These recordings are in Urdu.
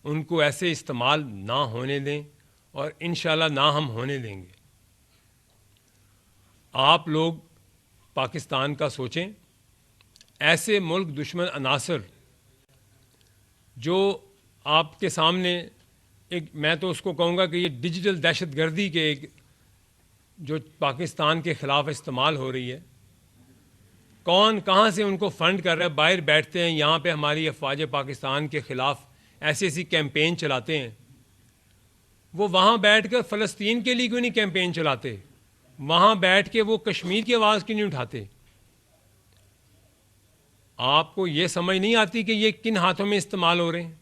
ان کو ایسے استعمال نہ ہونے دیں اور انشاءاللہ نہ ہم ہونے دیں گے۔ آپ لوگ پاکستان کا سوچیں، ایسے ملک دشمن عناصر جو آپ کے سامنے ایک، میں تو اس کو کہوں گا کہ یہ ڈیجیٹل دہشت گردی کے ایک جو پاکستان کے خلاف استعمال ہو رہی ہے، کون کہاں سے ان کو فنڈ کر رہا ہے؟ باہر بیٹھتے ہیں یہاں پہ ہماری افواج پاکستان کے خلاف ایسی کیمپین چلاتے ہیں، وہ وہاں بیٹھ کر فلسطین کے لیے کیوں نہیں کیمپین چلاتے؟ وہاں بیٹھ کے وہ کشمیر کی آواز کیوں نہیں اٹھاتے؟ آپ کو یہ سمجھ نہیں آتی کہ یہ کن ہاتھوں میں استعمال ہو رہے ہیں؟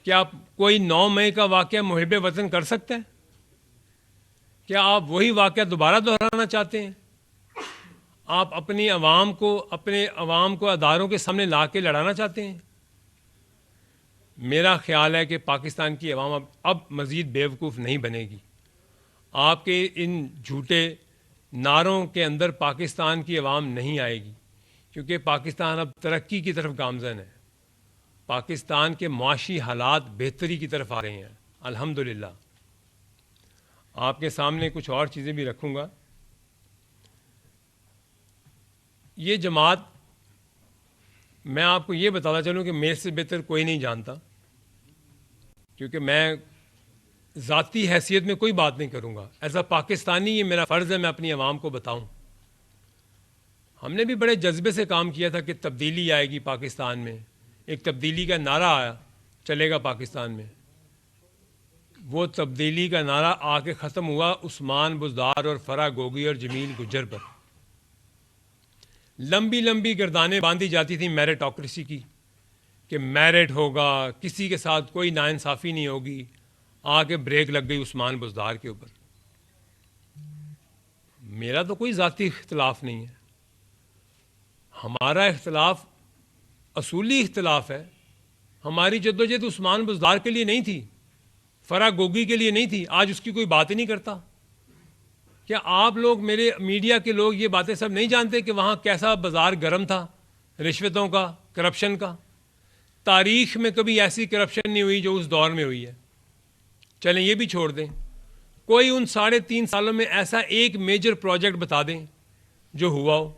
کیا کوئی 9 مئی کا واقعہ محب وطن کر سکتا ہے؟ کیا آپ وہی واقعہ دوبارہ دہرانا چاہتے ہیں؟ آپ اپنے عوام کو اداروں کے سامنے لا کے لڑانا چاہتے ہیں؟ میرا خیال ہے کہ پاکستان کی عوام اب مزید بیوقوف نہیں بنے گی۔ آپ کے ان جھوٹے نعروں کے اندر پاکستان کی عوام نہیں آئے گی، کیونکہ پاکستان اب ترقی کی طرف گامزن ہے۔ پاکستان کے معاشی حالات بہتری کی طرف آ رہے ہیں الحمدللہ۔ آپ کے سامنے کچھ اور چیزیں بھی رکھوں گا۔ یہ جماعت، میں آپ کو یہ بتاتا چلوں کہ میرے سے بہتر کوئی نہیں جانتا، کیونکہ میں ذاتی حیثیت میں کوئی بات نہیں کروں گا۔ ایز اے پاکستانی یہ میرا فرض ہے میں اپنی عوام کو بتاؤں۔ ہم نے بھی بڑے جذبے سے کام کیا تھا کہ تبدیلی آئے گی پاکستان میں، ایک تبدیلی کا نعرہ آیا چلے گا پاکستان میں۔ وہ تبدیلی کا نعرہ آ کے ختم ہوا عثمان بزدار اور فرح گوگی اور جمیل گجر پر۔ لمبی لمبی گردانیں باندھی جاتی تھیں میرٹوکریسی کی، کہ میرٹ ہوگا، کسی کے ساتھ کوئی ناانصافی نہیں ہوگی۔ آ کے بریک لگ گئی عثمان بزدار کے اوپر۔ میرا تو کوئی ذاتی اختلاف نہیں ہے، ہمارا اختلاف اصولی اختلاف ہے۔ ہماری جدوجہد عثمان بزدار کے لیے نہیں تھی، فرح گوگی کے لیے نہیں تھی، آج اس کی کوئی بات ہی نہیں کرتا۔ کیا آپ لوگ، میرے میڈیا کے لوگ، یہ باتیں سب نہیں جانتے کہ وہاں کیسا بازار گرم تھا رشوتوں کا، کرپشن کا؟ تاریخ میں کبھی ایسی کرپشن نہیں ہوئی جو اس دور میں ہوئی ہے۔ چلیں یہ بھی چھوڑ دیں، کوئی ان 3.5 سالوں میں ایسا ایک میجر پروجیکٹ بتا دیں جو ہوا ہو،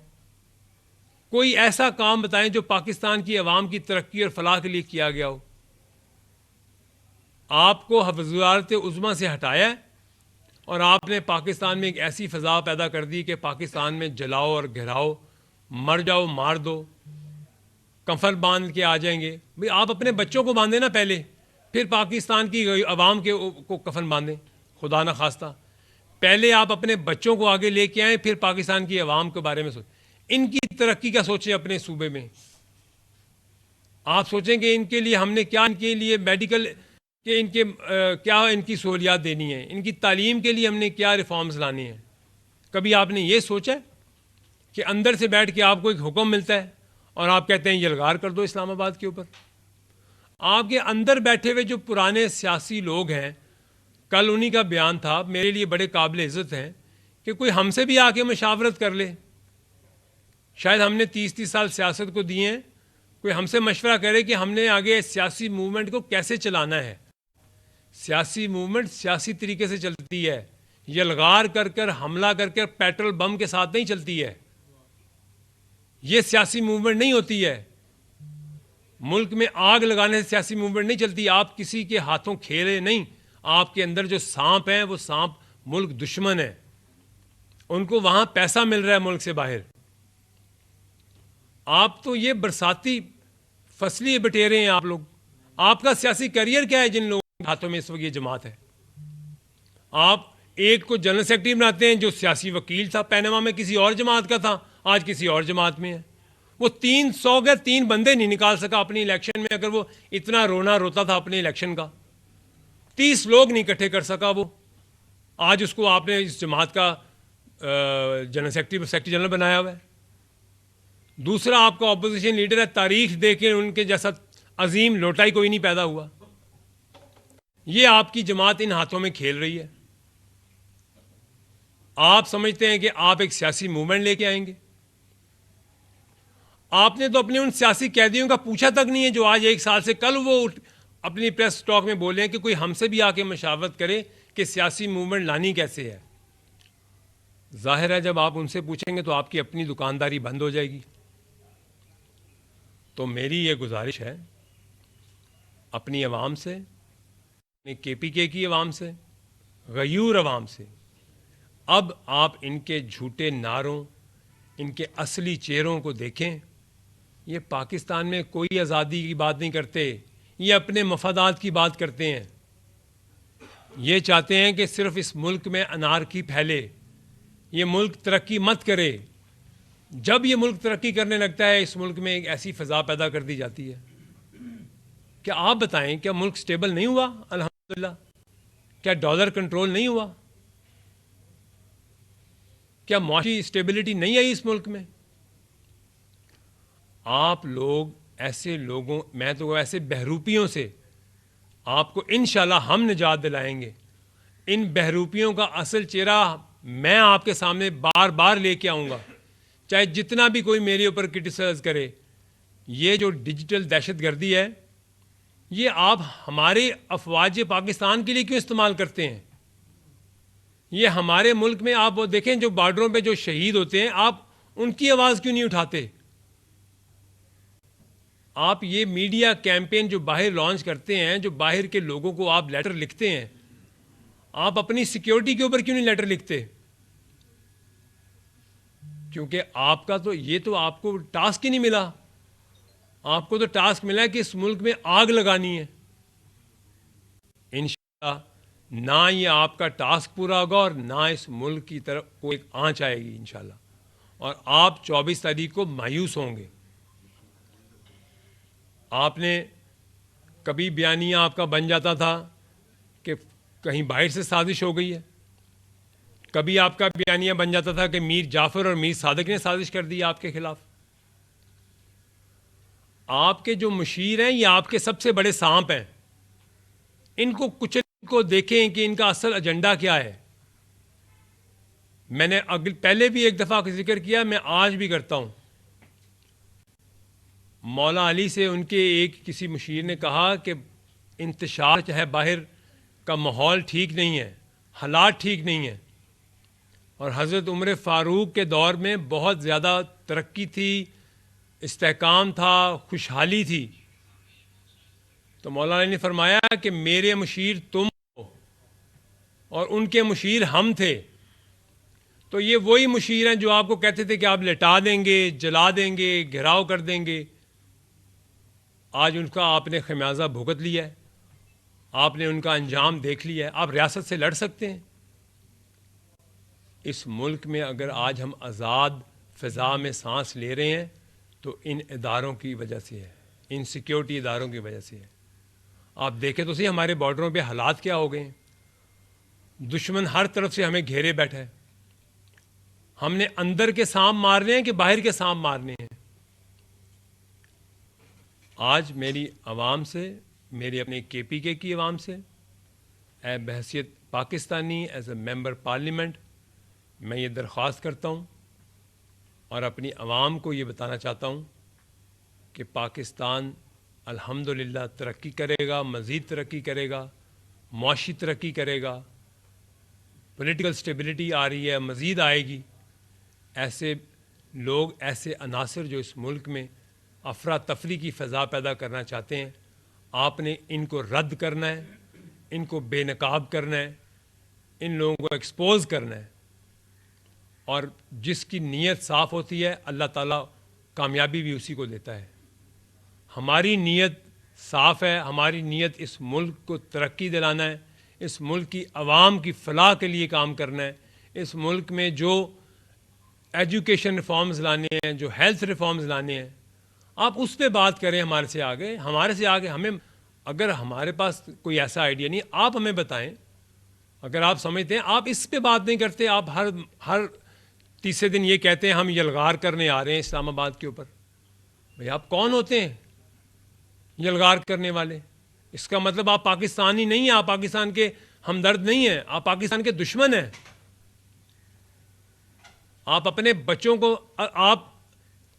کوئی ایسا کام بتائیں جو پاکستان کی عوام کی ترقی اور فلاح کے لیے کیا گیا ہو۔ آپ کو وزارت عظمیٰ سے ہٹایا ہے اور آپ نے پاکستان میں ایک ایسی فضا پیدا کر دی کہ پاکستان میں جلاؤ اور گھراؤ، مر جاؤ مار دو، کفن باندھ کے آ جائیں گے۔ بھئی آپ اپنے بچوں کو باندھیں نا پہلے، پھر پاکستان کی عوام کو کفن باندھیں، خدا نہ خواستہ۔ پہلے آپ اپنے بچوں کو آگے لے کے آئیں، پھر پاکستان کی عوام کے بارے میں سوچیں۔ ان کی ترقی کا سوچیں اپنے صوبے میں۔ آپ سوچیں کہ ان کے لیے ہم نے کیا، ان کے لیے میڈیکل کہ ان کے کیا ان کی سہولیات دینی ہیں، ان کی تعلیم کے لیے ہم نے کیا ریفارمز لانے ہیں۔ کبھی آپ نے یہ سوچا کہ اندر سے بیٹھ کے آپ کو ایک حکم ملتا ہے اور آپ کہتے ہیں یلغار کر دو اسلام آباد کے اوپر؟ آپ کے اندر بیٹھے ہوئے جو پرانے سیاسی لوگ ہیں، کل انہی کا بیان تھا، میرے لیے بڑے قابل عزت ہیں، کہ کوئی ہم سے بھی آ کے مشاورت کر لے۔ شاید ہم نے 30 سال سیاست کو دیے ہیں، کوئی ہم سے مشورہ کرے کہ ہم نے آگے سیاسی موومنٹ کو کیسے چلانا ہے۔ سیاسی موومنٹ سیاسی طریقے سے چلتی ہے، یلغار کر کر، حملہ کر کر، پیٹرول بم کے ساتھ نہیں چلتی ہے۔ یہ سیاسی موومنٹ نہیں ہوتی ہے۔ ملک میں آگ لگانے سے سیاسی موومنٹ نہیں چلتی۔ آپ کسی کے ہاتھوں کھیلے نہیں، آپ کے اندر جو سانپ ہیں وہ سانپ ملک دشمن ہے، ان کو وہاں پیسہ مل رہا ہے ملک سے باہر۔ آپ تو یہ برساتی فصلی بٹیرے ہیں آپ لوگ۔ آپ کا سیاسی کیریئر کیا ہے جن لوگوں کے ہاتھوں میں اس وقت یہ جماعت ہے؟ آپ ایک کو جنرل سیکرٹری بناتے ہیں جو سیاسی وکیل تھا، پینما میں کسی اور جماعت کا تھا، آج کسی اور جماعت میں ہے۔ وہ 300 کے 3 بندے نہیں نکال سکا اپنی الیکشن میں، اگر وہ اتنا رونا روتا تھا اپنی الیکشن کا، 30 لوگ نہیں اکٹھے کر سکا وہ۔ آج اس کو آپ نے اس جماعت کا جنرل سیکرٹری جنرل بنایا ہوا ہے۔ دوسرا آپ کا اپوزیشن لیڈر ہے، تاریخ دیکھیں ان کے جیسا عظیم لوٹائی کوئی نہیں پیدا ہوا۔ یہ آپ کی جماعت ان ہاتھوں میں کھیل رہی ہے۔ آپ سمجھتے ہیں کہ آپ ایک سیاسی موومنٹ لے کے آئیں گے؟ آپ نے تو اپنے ان سیاسی قیدیوں کا پوچھا تک نہیں ہے جو آج 1 سال سے، کل وہ اپنی پریس ٹاک میں بولیں کہ کوئی ہم سے بھی آ کے مشاورت کرے کہ سیاسی موومنٹ لانی کیسے ہے. ظاہر ہے جب آپ ان سے پوچھیں گے تو آپ کی اپنی دکانداری بند ہو جائے گی. تو میری یہ گزارش ہے اپنی عوام سے، اپنے کے پی کے کی عوام سے، غیور عوام سے، اب آپ ان کے جھوٹے نعروں، ان کے اصلی چہروں کو دیکھیں. یہ پاکستان میں کوئی آزادی کی بات نہیں کرتے، یہ اپنے مفادات کی بات کرتے ہیں. یہ چاہتے ہیں کہ صرف اس ملک میں انارکی پھیلے، یہ ملک ترقی مت کرے. جب یہ ملک ترقی کرنے لگتا ہے اس ملک میں ایک ایسی فضا پیدا کر دی جاتی ہے. کیا آپ بتائیں کیا ملک سٹیبل نہیں ہوا؟ الحمدللہ. کیا ڈالر کنٹرول نہیں ہوا؟ کیا معاشی سٹیبلٹی نہیں آئی اس ملک میں؟ آپ لوگ ایسے لوگوں، میں تو ایسے بہروپیوں سے آپ کو انشاءاللہ ہم نجات دلائیں گے. ان بہروپیوں کا اصل چہرہ میں آپ کے سامنے بار بار لے کے آؤں گا، چاہے جتنا بھی کوئی میرے اوپر کرٹیسائز کرے. یہ جو ڈیجیٹل دہشت گردی ہے یہ آپ ہمارے افواج پاکستان کے لیے کیوں استعمال کرتے ہیں؟ یہ ہمارے ملک میں آپ وہ دیکھیں جو بارڈروں پہ جو شہید ہوتے ہیں، آپ ان کی آواز کیوں نہیں اٹھاتے؟ آپ یہ میڈیا کیمپین جو باہر لانچ کرتے ہیں، جو باہر کے لوگوں کو آپ لیٹر لکھتے ہیں، آپ اپنی سیکیورٹی کے اوپر کیوں نہیں لیٹر لکھتے؟ کیونکہ آپ کا تو یہ تو آپ کو ٹاسک ہی نہیں ملا. آپ کو تو ٹاسک ملا ہے کہ اس ملک میں آگ لگانی ہے. انشاءاللہ نہ یہ آپ کا ٹاسک پورا ہوگا اور نہ اس ملک کی طرف کوئی آنچ آئے گی انشاءاللہ. اور آپ 24 تاریخ کو مایوس ہوں گے. آپ نے کبھی بیانیہ آپ کا بن جاتا تھا کہ کہیں باہر سے سازش ہو گئی ہے، کبھی آپ کا بیانیہ بن جاتا تھا کہ میر جعفر اور میر صادق نے سازش کر دی آپ کے خلاف. آپ کے جو مشیر ہیں یہ آپ کے سب سے بڑے سانپ ہیں. ان کو کچھ کو دیکھیں کہ ان کا اصل ایجنڈا کیا ہے. میں نے پہلے بھی ایک دفعہ ذکر کیا، میں آج بھی کرتا ہوں. مولا علی سے ان کے ایک کسی مشیر نے کہا کہ انتشار چاہے باہر کا ماحول ٹھیک نہیں ہے، حالات ٹھیک نہیں ہیں. اور حضرت عمر فاروق کے دور میں بہت زیادہ ترقی تھی، استحکام تھا، خوشحالی تھی. تو مولانا علی نے فرمایا کہ میرے مشیر تم ہو اور ان کے مشیر ہم تھے. تو یہ وہی مشیر ہیں جو آپ کو کہتے تھے کہ آپ لٹا دیں گے، جلا دیں گے، گھراؤ کر دیں گے. آج ان کا آپ نے خمیازہ بھگت لیا ہے، آپ نے ان کا انجام دیکھ لیا ہے. آپ ریاست سے لڑ سکتے ہیں. اس ملک میں اگر آج ہم آزاد فضا میں سانس لے رہے ہیں تو ان اداروں کی وجہ سے ہے، ان سیکیورٹی اداروں کی وجہ سے ہے. آپ دیکھیں تو صحیح ہمارے بارڈروں پہ حالات کیا ہو گئے ہیں. دشمن ہر طرف سے ہمیں گھیرے بیٹھا ہے. ہم نے اندر کے سانپ مارنے ہیں کہ باہر کے سانپ مارنے ہیں؟ آج میری عوام سے، میری اپنے کے پی کے کی عوام سے، اے بحیثیت Pakistani, as a member parliament, میں یہ درخواست کرتا ہوں اور اپنی عوام کو یہ بتانا چاہتا ہوں کہ پاکستان الحمدللہ ترقی کرے گا، مزید ترقی کرے گا، معاشی ترقی کرے گا، پولیٹیکل سٹیبلٹی آ رہی ہے، مزید آئے گی. ایسے لوگ، ایسے عناصر جو اس ملک میں افراتفری کی فضا پیدا کرنا چاہتے ہیں، آپ نے ان کو رد کرنا ہے، ان کو بے نقاب کرنا ہے، ان لوگوں کو ایکسپوز کرنا ہے. اور جس کی نیت صاف ہوتی ہے اللہ تعالیٰ کامیابی بھی اسی کو دیتا ہے. ہماری نیت صاف ہے، ہماری نیت اس ملک کو ترقی دلانا ہے، اس ملک کی عوام کی فلاح کے لیے کام کرنا ہے. اس ملک میں جو ایجوکیشن ریفارمز لانے ہیں، جو ہیلتھ ریفارمز لانے ہیں، آپ اس پہ بات کریں ہمارے سے آگے. ہمیں اگر ہمارے پاس کوئی ایسا آئیڈیا نہیں، آپ ہمیں بتائیں. اگر آپ سمجھتے ہیں، آپ اس پہ بات نہیں کرتے، آپ ہر تیسرے دن یہ کہتے ہیں ہم یلغار کرنے آ رہے ہیں اسلام آباد کے اوپر. بھئی آپ کون ہوتے ہیں یلغار کرنے والے؟ اس کا مطلب آپ پاکستانی نہیں ہیں، آپ پاکستان کے ہمدرد نہیں ہیں، آپ پاکستان کے دشمن ہیں. آپ اپنے بچوں کو، آپ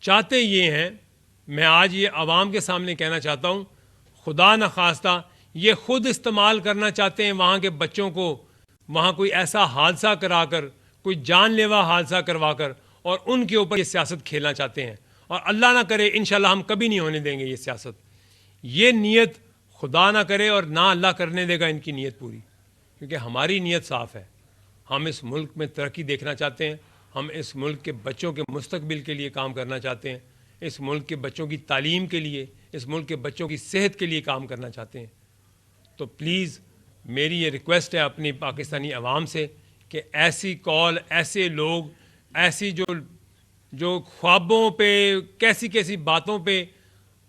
چاہتے یہ ہیں، میں آج یہ عوام کے سامنے کہنا چاہتا ہوں، خدا نخواستہ یہ خود استعمال کرنا چاہتے ہیں وہاں کے بچوں کو، وہاں کوئی ایسا حادثہ کرا کر، کوئی جان لیوا حادثہ کروا کر، اور ان کے اوپر یہ سیاست کھیلنا چاہتے ہیں، اور اللہ نہ کرے انشاءاللہ ہم کبھی نہیں ہونے دیں گے یہ سیاست. یہ نیت خدا نہ کرے اور نہ اللہ کرنے دے گا ان کی نیت پوری، کیونکہ ہماری نیت صاف ہے. ہم اس ملک میں ترقی دیکھنا چاہتے ہیں، ہم اس ملک کے بچوں کے مستقبل کے لیے کام کرنا چاہتے ہیں، اس ملک کے بچوں کی تعلیم کے لیے، اس ملک کے بچوں کی صحت کے لیے کام کرنا چاہتے ہیں. تو پلیز میری یہ ریکویسٹ ہے اپنی پاکستانی عوام سے کہ ایسی کال، ایسے لوگ، ایسی جو خوابوں پہ، کیسی کیسی باتوں پہ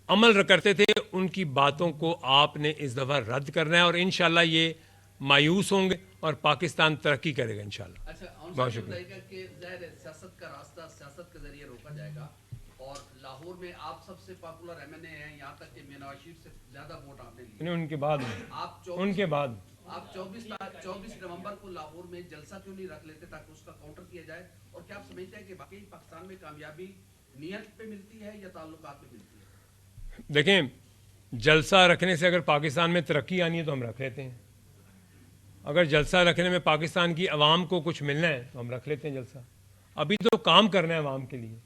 عمل کرتے تھے، ان کی باتوں کو آپ نے اس دفعہ رد کرنا ہے، اور انشاءاللہ یہ مایوس ہوں گے اور پاکستان ترقی کرے گا انشاءاللہ. اچھا، بہت شکریہ. کہ ظاہر ہے سیاست کا راستہ سیاست کے ذریعے روکا جائے گا، اور لاہور میں آپ سب سے پاپولر ایم این اے ہیں، یہاں تک کہ نواز شریف سے زیادہ ووٹ آپ نے لیے. ان کے بعد آپ 24 نومبر کو لاہور میں جلسہ کیوں نہیں رکھ لیتے تاکہ اس کا کاؤنٹر کیا جائے؟ اور کیا آپ سمجھتے ہیں کہ واقعی پاکستان میں کامیابی نیت پہ ملتی ہے یا تعلقات پہ ملتی ہے؟ دیکھیں، جلسہ رکھنے سے اگر پاکستان میں ترقی آنی ہے تو ہم رکھ لیتے ہیں. اگر جلسہ رکھنے میں پاکستان کی عوام کو کچھ ملنا ہے تو ہم رکھ لیتے ہیں جلسہ. ابھی تو کام کرنا ہے عوام کے لیے.